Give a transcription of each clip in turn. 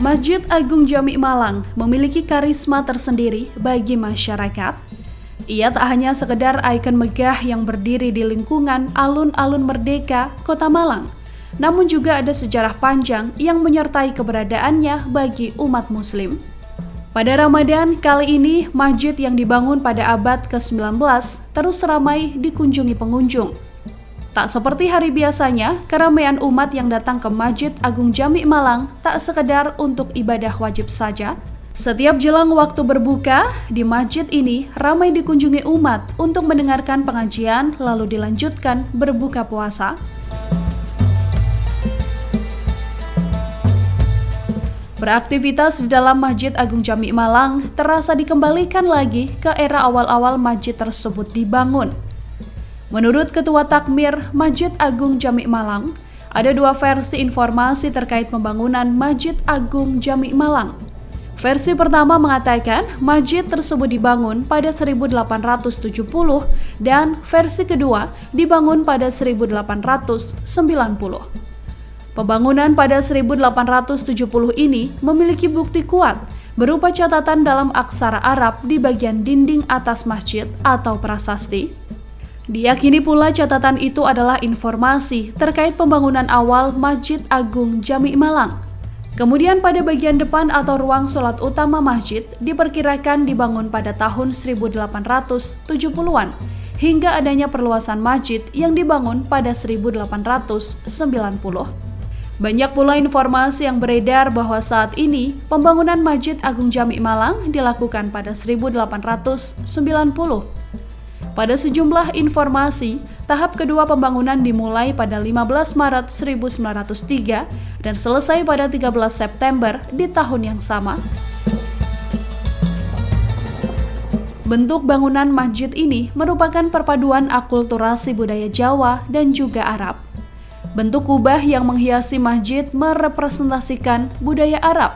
Masjid Agung Jami Malang memiliki karisma tersendiri bagi masyarakat. Ia tak hanya sekedar ikon megah yang berdiri di lingkungan alun-alun Merdeka, Kota Malang, namun juga ada sejarah panjang yang menyertai keberadaannya bagi umat Muslim. Pada Ramadan kali ini, masjid yang dibangun pada abad ke-19 terus ramai dikunjungi pengunjung. Tak seperti hari biasanya, keramaian umat yang datang ke Masjid Agung Jami Malang tak sekedar untuk ibadah wajib saja. Setiap jelang waktu berbuka, di masjid ini ramai dikunjungi umat untuk mendengarkan pengajian lalu dilanjutkan berbuka puasa. Beraktivitas di dalam Masjid Agung Jami Malang terasa dikembalikan lagi ke era awal-awal masjid tersebut dibangun. Menurut Ketua Takmir Masjid Agung Jami Malang, ada dua versi informasi terkait pembangunan Masjid Agung Jami Malang. Versi pertama mengatakan masjid tersebut dibangun pada 1870 dan versi kedua dibangun pada 1890. Pembangunan pada 1870 ini memiliki bukti kuat berupa catatan dalam aksara Arab di bagian dinding atas masjid atau prasasti. Diyakini pula catatan itu adalah informasi terkait pembangunan awal Masjid Agung Jami Malang. Kemudian pada bagian depan atau ruang sholat utama masjid diperkirakan dibangun pada tahun 1870-an hingga adanya perluasan masjid yang dibangun pada 1890. Banyak pula informasi yang beredar bahwa saat ini pembangunan Masjid Agung Jami Malang dilakukan pada 1890. Pada sejumlah informasi, tahap kedua pembangunan dimulai pada 15 Maret 1903 dan selesai pada 13 September di tahun yang sama. Bentuk bangunan masjid ini merupakan perpaduan akulturasi budaya Jawa dan juga Arab. Bentuk kubah yang menghiasi masjid merepresentasikan budaya Arab,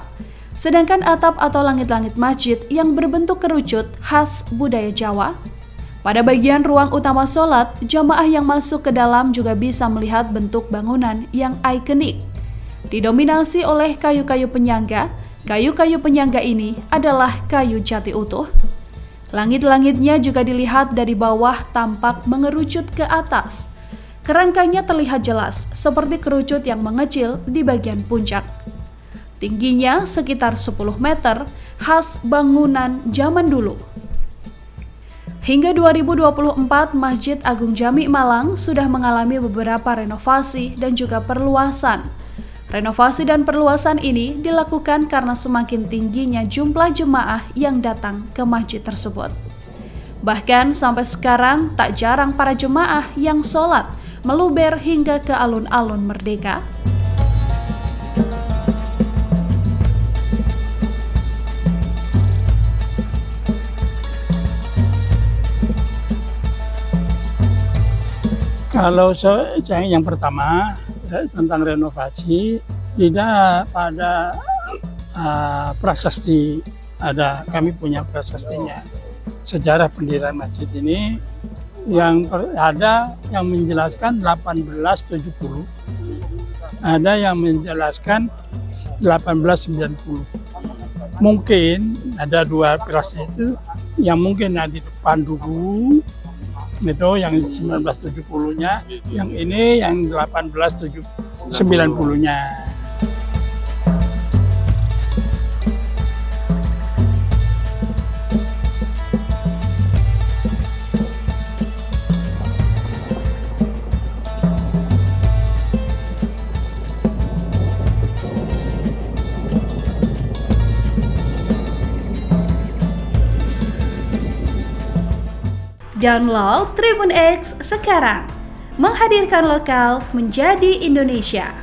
sedangkan atap atau langit-langit masjid yang berbentuk kerucut khas budaya Jawa. Pada bagian ruang utama sholat, jamaah yang masuk ke dalam juga bisa melihat bentuk bangunan yang ikonik. Didominasi oleh kayu-kayu penyangga, kayu-kayu penyangga ini adalah kayu jati utuh. Langit-langitnya juga dilihat dari bawah tampak mengerucut ke atas. Kerangkanya terlihat jelas seperti kerucut yang mengecil di bagian puncak. Tingginya sekitar 10 meter, khas bangunan zaman dulu. Hingga 2024, Masjid Agung Jami Malang sudah mengalami beberapa renovasi dan juga perluasan. Renovasi dan perluasan ini dilakukan karena semakin tingginya jumlah jemaah yang datang ke masjid tersebut. Bahkan sampai sekarang tak jarang para jemaah yang sholat meluber hingga ke alun-alun Merdeka. Kalau yang pertama tentang renovasi, tidak pada prasasti ada, kami punya prasastinya. Sejarah pendirian masjid ini yang ada yang menjelaskan 1870, ada yang menjelaskan 1890. Mungkin ada dua prasasti itu yang mungkin ada di depan dulu. Itu yang 1970-nya, yang ini yang 1890-nya. Download Tribun X sekarang, menghadirkan lokal menjadi Indonesia.